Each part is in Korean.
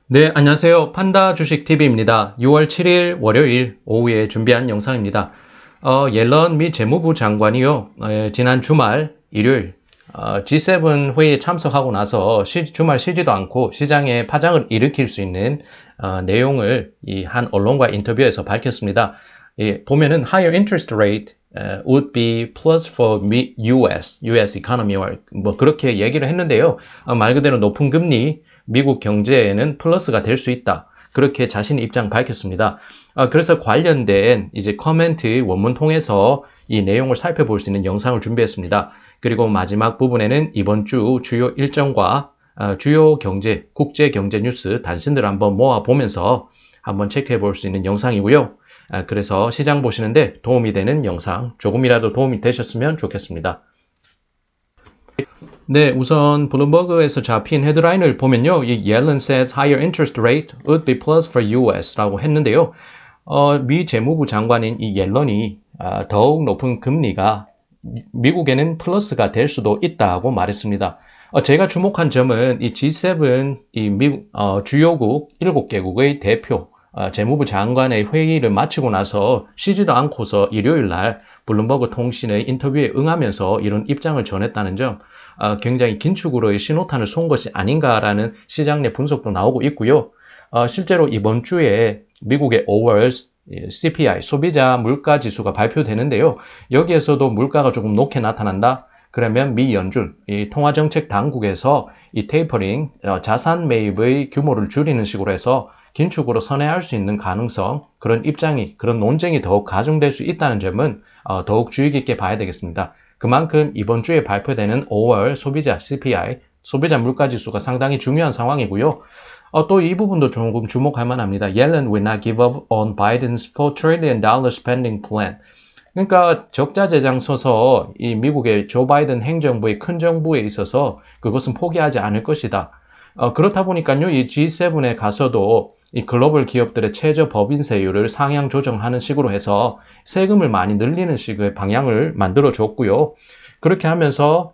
네, 안녕하세요. 판다 주식TV입니다. 6월 7일 월요일 오후에 준비한 영상입니다. 옐런 미 재무부 장관이요, 지난 주말 일요일 G7 회의에 참석하고 나서 주말 쉬지도 않고 시장에 파장을 일으킬 수 있는 내용을 이 한 언론과 인터뷰에서 밝혔습니다. 보면은 higher interest rate would be plus for US economy 뭐 그렇게 얘기를 했는데요. 말 그대로 높은 금리 미국 경제에는 플러스가 될 수 있다. 그렇게 자신의 입장 밝혔습니다. 그래서 관련된 이제 커멘트 원문 통해서 이 내용을 살펴볼 수 있는 영상을 준비했습니다. 그리고 마지막 부분에는 이번 주 주요 일정과 주요 경제, 국제 경제 뉴스 단신들을 한번 모아보면서 한번 체크해 볼 수 있는 영상이고요. 그래서 시장 보시는데 도움이 되는 영상, 조금이라도 도움이 되셨으면 좋겠습니다. 네, 우선 블룸버그에서 잡힌 헤드라인을 보면요. 이 Yellen says higher interest rate would be plus for US라고 했는데요. 미 재무부 장관인 이 옐런이 더욱 높은 금리가 미국에는 플러스가 될 수도 있다고 말했습니다. 제가 주목한 점은 이 G7, 이 미국 주요국 7개국의 대표 재무부 장관의 회의를 마치고 나서 쉬지도 않고서 일요일 날 블룸버그 통신의 인터뷰에 응하면서 이런 입장을 전했다는 점, 굉장히 긴축으로의 신호탄을 쏜 것이 아닌가라는 시장 내 분석도 나오고 있고요. 실제로 이번 주에 미국의 5월 CPI, 소비자 물가 지수가 발표되는데요. 여기에서도 물가가 조금 높게 나타난다. 그러면 미 연준, 이 통화정책 당국에서 이 테이퍼링, 자산 매입의 규모를 줄이는 식으로 해서 긴축으로 선회할 수 있는 가능성, 그런 입장이, 그런 논쟁이 더욱 가중될 수 있다는 점은 더욱 주의 깊게 봐야 되겠습니다. 그만큼 이번 주에 발표되는 5월 소비자 CPI, 소비자 물가지수가 상당히 중요한 상황이고요. 또 이 부분도 조금 주목할 만합니다. Yellen will not give up on Biden's $4 trillion spending plan. 그러니까 적자 재정 서서 이 미국의 조 바이든 행정부의 큰 정부에 있어서 그것은 포기하지 않을 것이다. 그렇다 보니까요, 이 G7에 가서도 이 글로벌 기업들의 최저 법인세율을 상향 조정하는 식으로 해서 세금을 많이 늘리는 식의 방향을 만들어 줬고요. 그렇게 하면서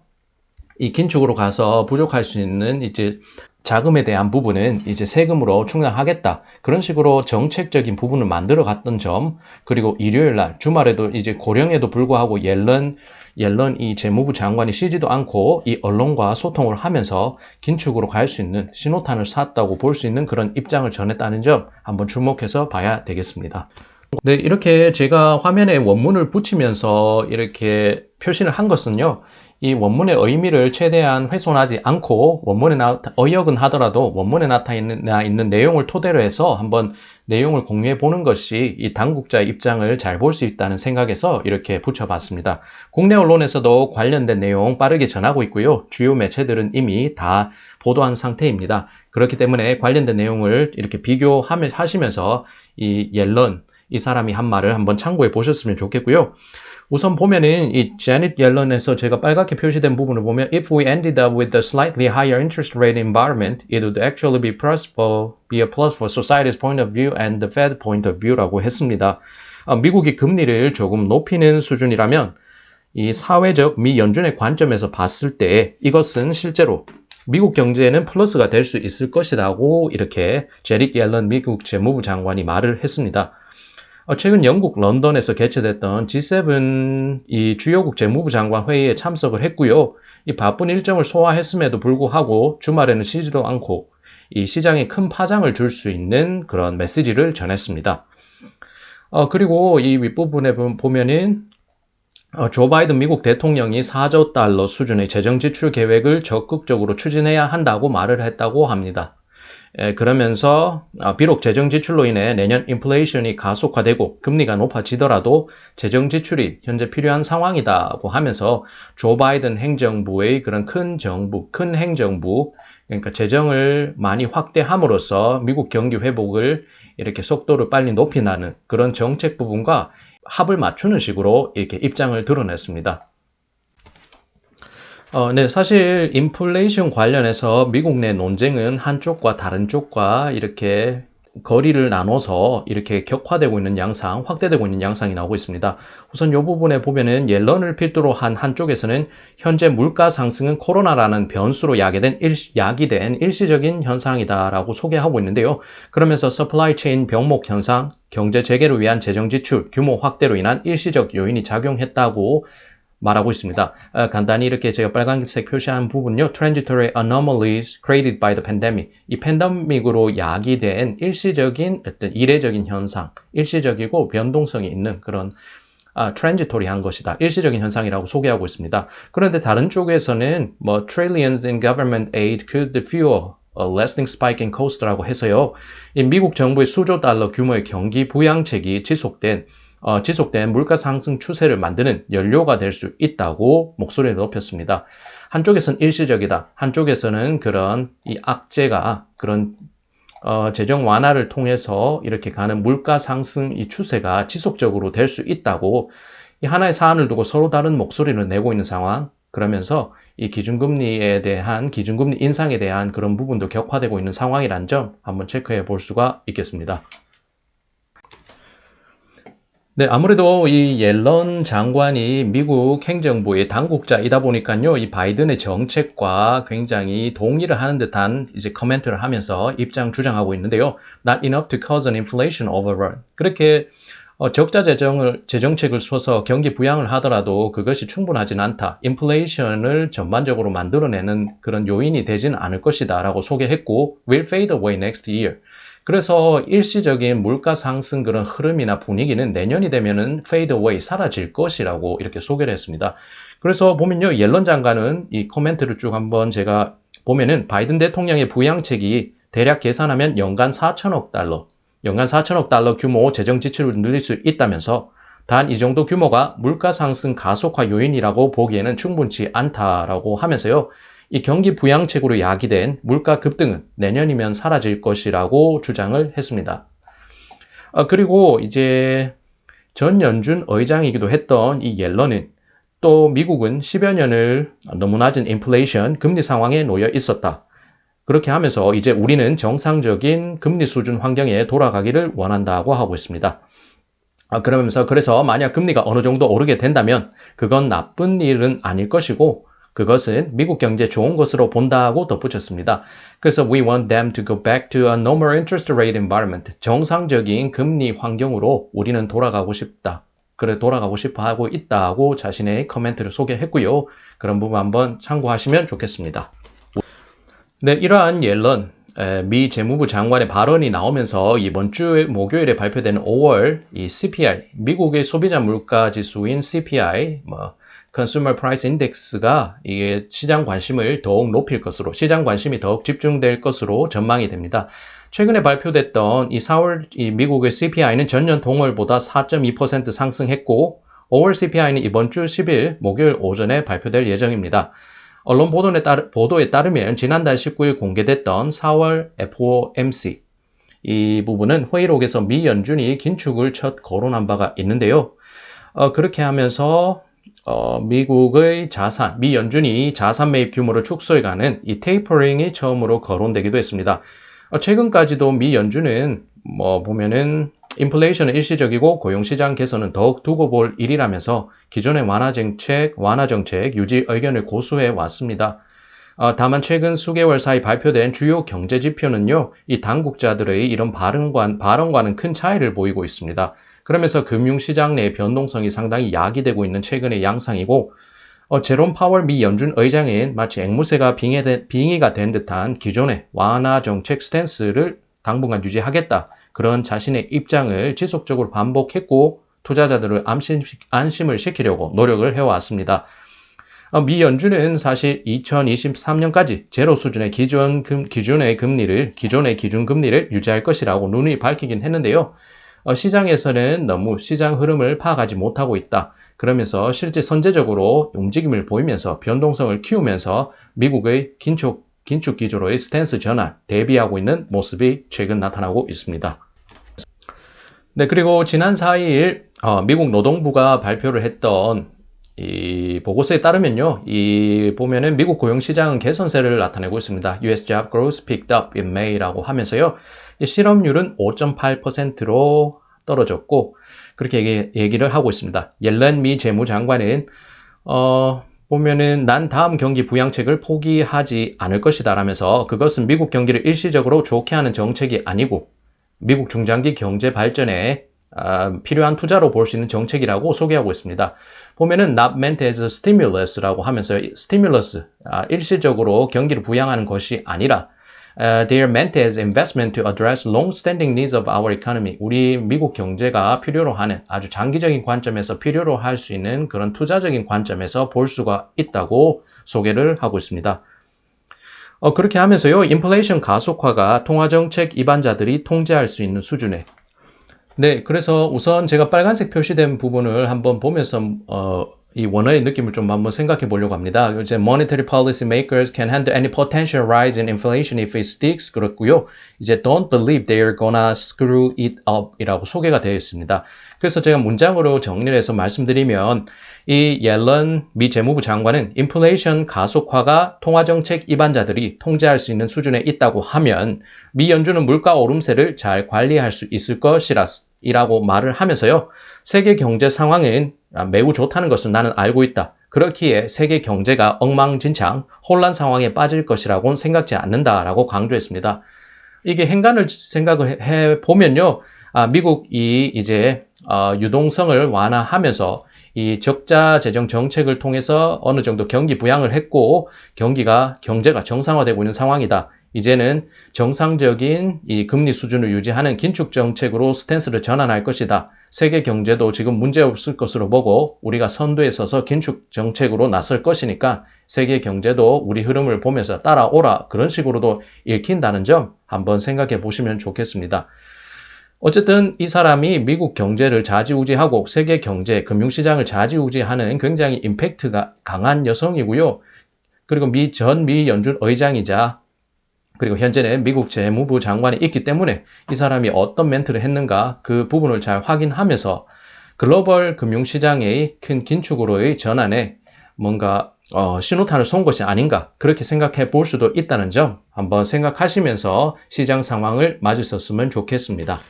이 긴축으로 가서 부족할 수 있는 이제 자금에 대한 부분은 이제 세금으로 충당하겠다. 그런 식으로 정책적인 부분을 만들어 갔던 점, 그리고 일요일 날 주말에도 이제 고령에도 불구하고 옐런 이 재무부 장관이 쉬지도 않고 이 언론과 소통을 하면서 긴축으로 갈 수 있는 신호탄을 쐈다고 볼 수 있는 그런 입장을 전했다는 점 한번 주목해서 봐야 되겠습니다. 네, 이렇게 제가 화면에 원문을 붙이면서 이렇게 표시를 한 것은요, 이 원문의 의미를 최대한 훼손하지 않고 어역은 하더라도 원문에 나타나 있는 내용을 토대로 해서 한번 내용을 공유해 보는 것이 이 당국자의 입장을 잘 볼 수 있다는 생각에서 이렇게 붙여봤습니다. 국내 언론에서도 관련된 내용 빠르게 전하고 있고요. 주요 매체들은 이미 다 보도한 상태입니다. 그렇기 때문에 관련된 내용을 이렇게 비교하시면서 이 옐런, 이 사람이 한 말을 한번 참고해 보셨으면 좋겠고요. 우선 보면은 이 제닛 옐런에서 제가 빨갛게 표시된 부분을 보면 If we ended up with a slightly higher interest rate environment, it would actually be a plus for society's point of view and the Fed point of view라고 했습니다. 미국이 금리를 조금 높이는 수준이라면 이 사회적 미 연준의 관점에서 봤을 때 이것은 실제로 미국 경제에는 플러스가 될 수 있을 것이라고 이렇게 제닛 옐런 미국 재무부 장관이 말을 했습니다. 최근 영국 런던에서 개최됐던 G7 이 주요국 재무부 장관 회의에 참석을 했고요. 이 바쁜 일정을 소화했음에도 불구하고 주말에는 쉬지도 않고 이 시장에 큰 파장을 줄 수 있는 그런 메시지를 전했습니다. 그리고 이 윗부분에 보면은 조 바이든 미국 대통령이 4조 달러 수준의 재정 지출 계획을 적극적으로 추진해야 한다고 말을 했다고 합니다. 그러면서 비록 재정 지출로 인해 내년 인플레이션이 가속화되고 금리가 높아지더라도 재정 지출이 현재 필요한 상황이다고 하면서 조 바이든 행정부의 그런 큰 행정부, 그러니까 재정을 많이 확대함으로써 미국 경기 회복을 이렇게 속도를 빨리 높이나는 그런 정책 부분과 합을 맞추는 식으로 이렇게 입장을 드러냈습니다. 네, 사실 인플레이션 관련해서 미국 내 논쟁은 한쪽과 다른 쪽과 이렇게 거리를 나눠서 이렇게 격화되고 있는 양상, 확대되고 있는 양상이 나오고 있습니다. 우선 이 부분에 보면은 옐런을 필두로 한 한쪽에서는 현재 물가 상승은 코로나라는 변수로 야기된 일시적인 현상이다라고 소개하고 있는데요. 그러면서 서플라이 체인 병목 현상, 경제 재개를 위한 재정 지출 규모 확대로 인한 일시적 요인이 작용했다고 말하고 있습니다. 간단히 이렇게 제가 빨간색 표시한 부분요. Transitory anomalies created by the pandemic. 이 팬데믹으로 야기된 일시적인 어떤 이례적인 현상, 일시적이고 변동성이 있는 그런 transitory한 것이다. 일시적인 현상이라고 소개하고 있습니다. 그런데 다른 쪽에서는 뭐 trillions in government aid could fuel a lasting spike in cost라고 해서요. 이 미국 정부의 수조 달러 규모의 경기 부양책이 지속된 물가 상승 추세를 만드는 연료가 될 수 있다고 목소리를 높였습니다. 한쪽에서는 일시적이다. 한쪽에서는 그런 이 악재가 그런 재정 완화를 통해서 이렇게 가는 물가 상승 이 추세가 지속적으로 될 수 있다고 이 하나의 사안을 두고 서로 다른 목소리를 내고 있는 상황. 그러면서 이 기준금리 인상에 대한 그런 부분도 격화되고 있는 상황이란 점 한번 체크해 볼 수가 있겠습니다. 네, 아무래도 이 옐런 장관이 미국 행정부의 당국자이다 보니까요, 이 바이든의 정책과 굉장히 동의를 하는 듯한 이제 코멘트를 하면서 주장하고 있는데요. Not enough to cause an inflation overrun. 그렇게 적자 재정책을 써서 경기 부양을 하더라도 그것이 충분하진 않다. 인플레이션을 전반적으로 만들어내는 그런 요인이 되지는 않을 것이다 라고 소개했고 will fade away next year. 그래서 일시적인 물가 상승 그런 흐름이나 분위기는 내년이 되면은 fade away 사라질 것이라고 이렇게 소개를 했습니다. 그래서 보면요, 옐런 장관은 이 코멘트를 쭉 한번 제가 보면은 바이든 대통령의 부양책이 대략 계산하면 연간 4천억 달러 규모 재정 지출을 늘릴 수 있다면서 단 이 정도 규모가 물가 상승 가속화 요인이라고 보기에는 충분치 않다라고 하면서요. 이 경기 부양책으로 야기된 물가 급등은 내년이면 사라질 것이라고 주장을 했습니다. 그리고 이제 전 연준 의장이기도 했던 이 옐런은 또 미국은 10여 년을 너무 낮은 인플레이션, 금리 상황에 놓여 있었다. 그렇게 하면서 이제 우리는 정상적인 금리 수준 환경에 돌아가기를 원한다고 하고 있습니다. 그래서 만약 금리가 어느 정도 오르게 된다면 그건 나쁜 일은 아닐 것이고 그것은 미국 경제에 좋은 것으로 본다고 덧붙였습니다. 그래서 we want them to go back to a normal interest rate environment. 정상적인 금리 환경으로 우리는 돌아가고 싶어 하고 있다고 자신의 코멘트를 소개했고요. 그런 부분 한번 참고하시면 좋겠습니다. 네, 이러한 옐런 미 재무부 장관의 발언이 나오면서 이번 주 목요일에 발표되는 5월 이 CPI, 미국의 소비자 물가 지수인 CPI, Consumer Price Index가 이게 시장 관심을 더욱 높일 것으로, 시장 관심이 더욱 집중될 것으로 전망이 됩니다. 최근에 발표됐던 이 4월 이 미국의 CPI는 전년 동월보다 4.2% 상승했고, 5월 CPI는 이번 주 10일 목요일 오전에 발표될 예정입니다. 언론 보도에 따르면 지난달 19일 공개됐던 4월 FOMC 이 부분은 회의록에서 미 연준이 긴축을 첫 거론한 바가 있는데요. 그렇게 하면서 미 연준이 자산 매입 규모를 축소해가는 이 테이퍼링이 처음으로 거론되기도 했습니다. 최근까지도 미 연준은 보면은 인플레이션은 일시적이고 고용시장 개선은 더욱 두고 볼 일이라면서 기존의 완화 정책 유지 의견을 고수해 왔습니다. 다만 최근 수개월 사이 발표된 주요 경제 지표는요, 이 당국자들의 이런 발언과는 큰 차이를 보이고 있습니다. 그러면서 금융시장 내 변동성이 상당히 야기되고 있는 최근의 양상이고, 제롬 파월 미 연준 의장은 마치 앵무새가 빙의가 된 듯한 기존의 완화 정책 스탠스를 당분간 유지하겠다. 그런 자신의 입장을 지속적으로 반복했고 투자자들을 안심을 시키려고 노력을 해왔습니다. 미 연준은 사실 2023년까지 제로 수준의 기존의 기준금리를 유지할 것이라고 눈이 밝히긴 했는데요. 시장에서는 너무 시장 흐름을 파악하지 못하고 있다. 그러면서 실제 선제적으로 움직임을 보이면서 변동성을 키우면서 미국의 긴축 기조로의 스탠스 전환 대비하고 있는 모습이 최근 나타나고 있습니다. 네, 그리고 지난 4일 미국 노동부가 발표를 했던 이 보고서에 따르면요, 이 보면은 미국 고용시장은 개선세를 나타내고 있습니다. US job growth picked up in May라고 하면서요, 이 실업률은 5.8%로 떨어졌고, 그렇게 얘기를 하고 있습니다. 옐런 미 재무장관은 보면은 난 다음 경기 부양책을 포기하지 않을 것이다 라면서 그것은 미국 경기를 일시적으로 좋게 하는 정책이 아니고 미국 중장기 경제 발전에 필요한 투자로 볼 수 있는 정책이라고 소개하고 있습니다. 보면은 not meant as a stimulus라고 하면서 stimulus, 일시적으로 경기를 부양하는 것이 아니라 they are meant as investment to address long-standing needs of our economy. 우리 미국 경제가 필요로 하는 아주 장기적인 관점에서 필요로 할 수 있는 그런 투자적인 관점에서 볼 수가 있다고 소개를 하고 있습니다. 그렇게 하면서요, 인플레이션 가속화가 통화정책 입안자들이 통제할 수 있는 수준에. 네, 그래서 우선 제가 빨간색 표시된 부분을 한번 보면서 이 원어의 느낌을 좀 한번 생각해 보려고 합니다. 이제 monetary policy makers can handle any potential rise in inflation if it sticks 그렇고요. 이제 don't believe they're gonna screw it up 이라고 소개가 되어 있습니다. 그래서 제가 문장으로 정리를 해서 말씀드리면 이 옐런 미 재무부 장관은 인플레이션 가속화가 통화정책 입안자들이 통제할 수 있는 수준에 있다고 하면 미 연준은 물가 오름세를 잘 관리할 수 있을 것이라고 말을 하면서요. 세계 경제 상황은 매우 좋다는 것을 나는 알고 있다. 그렇기에 세계 경제가 엉망진창 혼란 상황에 빠질 것이라고는 생각지 않는다라고 강조했습니다. 이게 행간을 생각을 해보면요. 미국이 이제 유동성을 완화하면서 이 적자 재정 정책을 통해서 어느 정도 경기 부양을 했고 경제가 정상화되고 있는 상황이다. 이제는 정상적인 이 금리 수준을 유지하는 긴축 정책으로 스탠스를 전환할 것이다. 세계 경제도 지금 문제없을 것으로 보고 우리가 선두에 서서 긴축 정책으로 나설 것이니까 세계 경제도 우리 흐름을 보면서 따라오라. 그런 식으로도 읽힌다는 점 한번 생각해 보시면 좋겠습니다. 어쨌든 이 사람이 미국 경제를 좌지우지하고 세계 경제, 금융시장을 좌지우지하는 굉장히 임팩트가 강한 여성이고요. 그리고 미 연준 의장이자 그리고 현재는 미국 재무부 장관이 있기 때문에 이 사람이 어떤 멘트를 했는가 그 부분을 잘 확인하면서 글로벌 금융시장의 큰 긴축으로의 전환에 뭔가 신호탄을 쏜 것이 아닌가 그렇게 생각해 볼 수도 있다는 점 한번 생각하시면서 시장 상황을 맞으셨으면 좋겠습니다.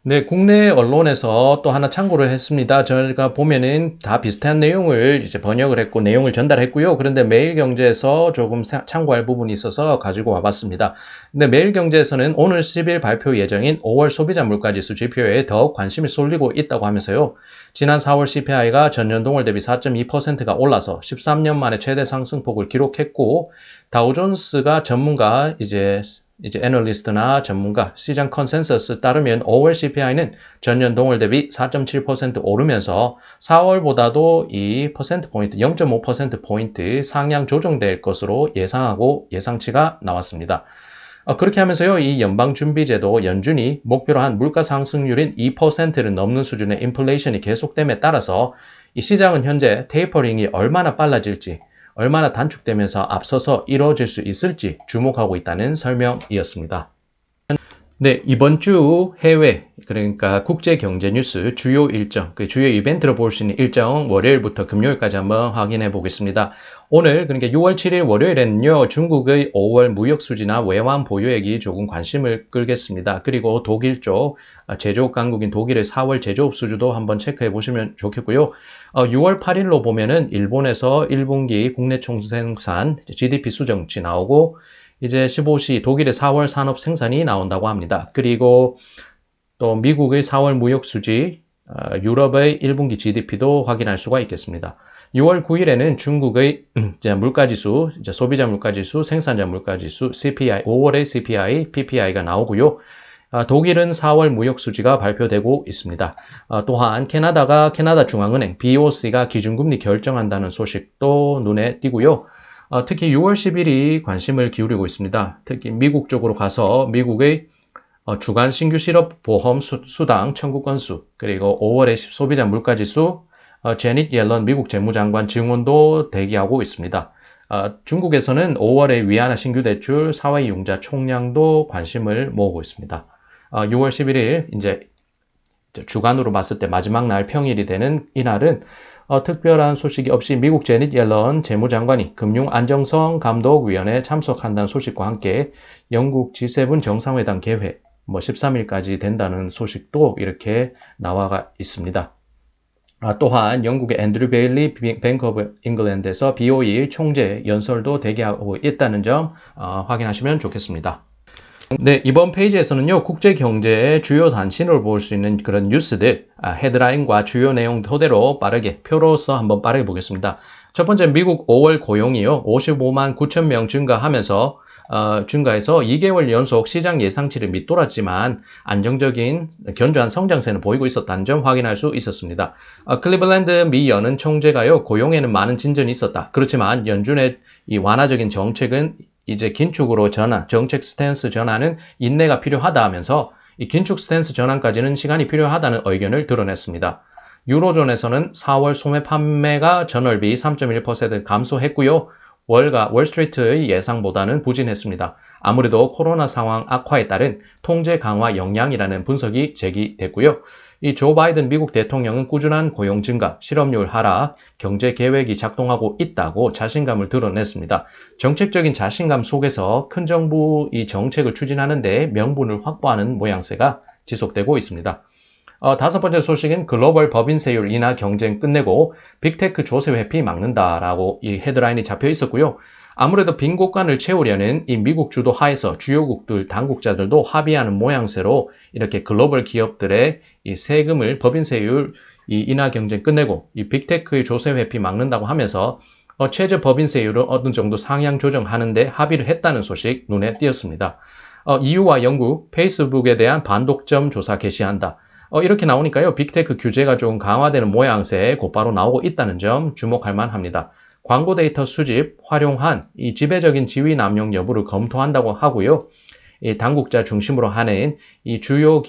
네, 국내 언론에서 또 하나 참고를 했습니다. 저희가 보면은 다 비슷한 내용을 이제 번역을 했고 내용을 전달했고요. 그런데 매일경제에서 조금 참고할 부분이 있어서 가지고 와봤습니다. 근데 매일경제에서는 오늘 10일 발표 예정인 5월 소비자 물가지수 지표에 더욱 관심이 쏠리고 있다고 하면서요. 지난 4월 CPI가 전년 동월 대비 4.2%가 올라서 13년 만에 최대 상승폭을 기록했고 다우존스가 전문가 이제 애널리스트나 전문가, 시장 컨센서스 따르면 5월 CPI는 전년 동월 대비 4.7% 오르면서 4월보다도 2%포인트, 0.5%포인트 상향 조정될 것으로 예상하고 예상치가 나왔습니다. 그렇게 하면서요, 이 연방준비제도 연준이 목표로 한 물가 상승률인 2%를 넘는 수준의 인플레이션이 계속됨에 따라서 이 시장은 현재 테이퍼링이 얼마나 빨라질지 얼마나 단축되면서 앞서서 이루어질 수 있을지 주목하고 있다는 설명이었습니다. 네, 이번 주 해외, 그러니까 국제 경제 뉴스 주요 일정, 그 주요 이벤트로 볼 수 있는 일정 월요일부터 금요일까지 한번 확인해 보겠습니다. 오늘, 그러니까 6월 7일 월요일에는요, 중국의 5월 무역 수지나 외환 보유액이 조금 관심을 끌겠습니다. 그리고 독일 쪽, 제조업 강국인 독일의 4월 제조업 수주도 한번 체크해 보시면 좋겠고요. 6월 8일로 보면은 일본에서 1분기 국내 총생산 GDP 수정치 나오고, 이제 15시 독일의 4월 산업 생산이 나온다고 합니다. 그리고 또 미국의 4월 무역 수지, 유럽의 1분기 GDP도 확인할 수가 있겠습니다. 6월 9일에는 중국의 물가지수, 소비자 물가지수, 생산자 물가지수, CPI, 5월의 CPI, PPI가 나오고요. 독일은 4월 무역 수지가 발표되고 있습니다. 또한 캐나다 중앙은행 BOC가 기준금리 결정한다는 소식도 눈에 띄고요. 특히 6월 10일이 관심을 기울이고 있습니다. 특히 미국 쪽으로 가서 미국의 주간 신규 실업 보험 수당 청구 건수, 그리고 5월의 소비자 물가지수, 제닛 옐런 미국 재무장관 증언도 대기하고 있습니다. 중국에서는 5월의 위안화 신규 대출 사회이용자 총량도 관심을 모으고 있습니다. 6월 11일 이제 주간으로 봤을 때 마지막 날 평일이 되는 이날은 특별한 소식이 없이 미국 제닛 옐런 재무장관이 금융안정성 감독위원회에 참석한다는 소식과 함께 영국 G7 정상회담 개회 13일까지 된다는 소식도 이렇게 나와 있습니다. 또한 영국의 앤드류 베일리 뱅크 오브 잉글랜드에서 BOE 총재 연설도 대기하고 있다는 점 확인하시면 좋겠습니다. 네, 이번 페이지에서는요, 국제 경제의 주요 단신으로 볼 수 있는 그런 뉴스들, 헤드라인과 주요 내용 토대로 빠르게, 표로서 한번 빠르게 보겠습니다. 첫 번째, 미국 5월 고용이요, 55만 9천 명 증가해서 2개월 연속 시장 예상치를 밑돌았지만 안정적인 견조한 성장세는 보이고 있었다는 점 확인할 수 있었습니다. 클리블랜드 미 연은 총재가요, 고용에는 많은 진전이 있었다. 그렇지만 연준의 이 완화적인 정책은 이제 긴축으로 정책 스탠스 전환은 인내가 필요하다 하면서 이 긴축 스탠스 전환까지는 시간이 필요하다는 의견을 드러냈습니다. 유로존에서는 4월 소매 판매가 전월비 3.1% 감소했고요. 월스트리트의 예상보다는 부진했습니다. 아무래도 코로나 상황 악화에 따른 통제 강화 영향이라는 분석이 제기됐고요. 이 조 바이든 미국 대통령은 꾸준한 고용 증가, 실업률 하락, 경제 계획이 작동하고 있다고 자신감을 드러냈습니다. 정책적인 자신감 속에서 큰 정부 이 정책을 추진하는 데 명분을 확보하는 모양새가 지속되고 있습니다. 다섯 번째 소식은 글로벌 법인세율 인하 경쟁 끝내고 빅테크 조세 회피 막는다라고 이 헤드라인이 잡혀 있었고요. 아무래도 빈 곳간을 채우려는 이 미국 주도 하에서 주요국들 당국자들도 합의하는 모양새로 이렇게 글로벌 기업들의 이 세금을 법인세율 이 인하 경쟁 끝내고 이 빅테크의 조세 회피 막는다고 하면서 최저 법인세율을 어느 정도 상향 조정하는데 합의를 했다는 소식 눈에 띄었습니다. EU와 영국, 페이스북에 대한 반독점 조사 개시한다. 이렇게 나오니까요, 빅테크 규제가 좀 강화되는 모양새에 곧바로 나오고 있다는 점 주목할 만합니다. 광고 데이터 수집, 활용한 이 지배적인 지위 남용 여부를 검토한다고 하고요. 이 당국자 중심으로 하는 이 주요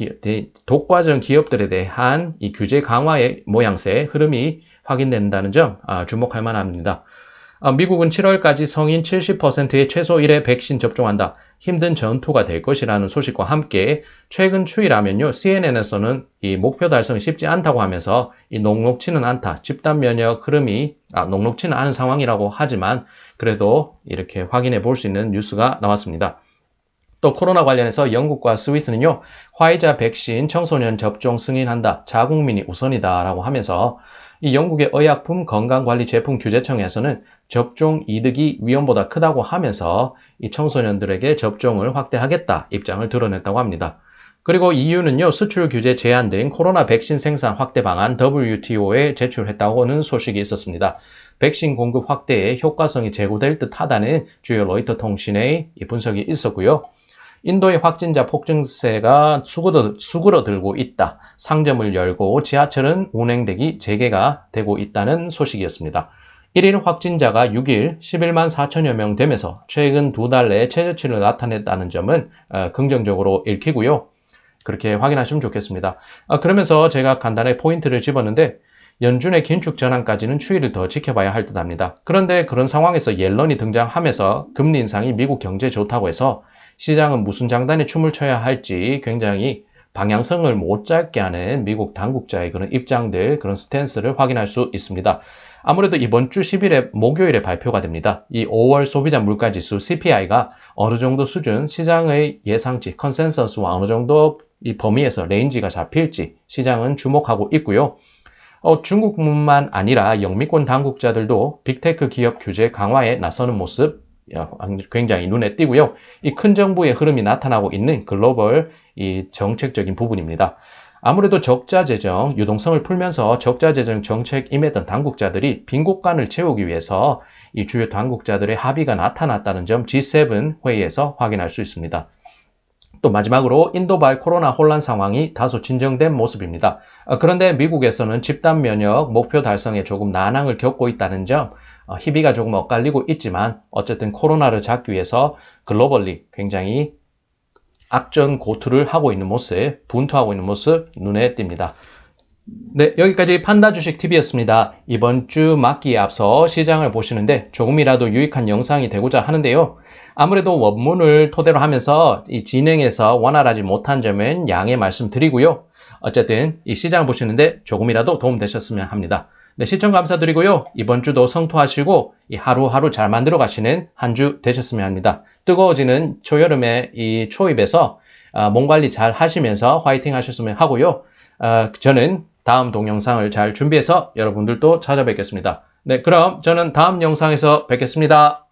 독과점 기업들에 대한 이 규제 강화의 모양새 흐름이 확인된다는 점 주목할 만합니다. 미국은 7월까지 성인 70%의 최소 1회 백신 접종한다. 힘든 전투가 될 것이라는 소식과 함께 최근 추이라면요. CNN에서는 이 목표 달성이 쉽지 않다고 하면서 이 녹록치는 않다. 집단 면역 흐름이 녹록치는 않은 상황이라고 하지만 그래도 이렇게 확인해 볼 수 있는 뉴스가 나왔습니다. 또 코로나 관련해서 영국과 스위스는요. 화이자 백신 청소년 접종 승인한다. 자국민이 우선이다 라고 하면서 이 영국의 의약품 건강관리제품규제청에서는 접종 이득이 위험보다 크다고 하면서 이 청소년들에게 접종을 확대하겠다 입장을 드러냈다고 합니다. 그리고 EU는요, 수출 규제 제한 등 코로나 백신 생산 확대 방안 WTO에 제출했다고는 소식이 있었습니다. 백신 공급 확대에 효과성이 제고될 듯 하다는 주요 로이터 통신의 분석이 있었고요. 인도의 확진자 폭증세가 수그러들고 있다. 상점을 열고 지하철은 운행되기 재개가 되고 있다는 소식이었습니다. 1일 확진자가 6일 11만 4천여 명 되면서 최근 2달 내에 최저치를 나타냈다는 점은 긍정적으로 읽히고요. 그렇게 확인하시면 좋겠습니다. 그러면서 제가 간단히 포인트를 집었는데 연준의 긴축 전환까지는 추이를 더 지켜봐야 할 듯합니다. 그런데 그런 상황에서 옐런이 등장하면서 금리 인상이 미국 경제에 좋다고 해서 시장은 무슨 장단에 춤을 춰야 할지 굉장히 방향성을 못 잡게 하는 미국 당국자의 그런 입장들, 그런 스탠스를 확인할 수 있습니다. 아무래도 이번 주 10일에 목요일에 발표가 됩니다. 이 5월 소비자 물가지수 CPI가 어느 정도 수준, 시장의 예상치, 컨센서스와 어느 정도 이 범위에서 레인지가 잡힐지 시장은 주목하고 있고요. 중국뿐만 아니라 영미권 당국자들도 빅테크 기업 규제 강화에 나서는 모습 굉장히 눈에 띄고요. 이 큰 정부의 흐름이 나타나고 있는 글로벌 이 정책적인 부분입니다. 아무래도 적자 재정 유동성을 풀면서 적자 재정 정책 임했던 당국자들이 빈 곳간을 채우기 위해서 이 주요 당국자들의 합의가 나타났다는 점 G7 회의에서 확인할 수 있습니다. 또 마지막으로 인도발 코로나 혼란 상황이 다소 진정된 모습입니다. 그런데 미국에서는 집단 면역 목표 달성에 조금 난항을 겪고 있다는 점, 희비가 조금 엇갈리고 있지만 어쨌든 코로나를 잡기 위해서 글로벌리 굉장히 악전 고투를 하고 있는 모습, 분투하고 있는 모습 눈에 띕니다. 네, 여기까지 판다 주식 TV였습니다. 이번 주 막기에 앞서 시장을 보시는데 조금이라도 유익한 영상이 되고자 하는데요. 아무래도 원문을 토대로 하면서 이 진행에서 원활하지 못한 점은 양해 말씀드리고요. 어쨌든 이 시장을 보시는데 조금이라도 도움되셨으면 합니다. 네, 시청 감사드리고요. 이번 주도 성토하시고 이 하루하루 잘 만들어 가시는 한 주 되셨으면 합니다. 뜨거워지는 초여름의 이 초입에서 몸 관리 잘 하시면서 화이팅 하셨으면 하고요. 저는 다음 동영상을 잘 준비해서 여러분들도 찾아뵙겠습니다. 네, 그럼 저는 다음 영상에서 뵙겠습니다.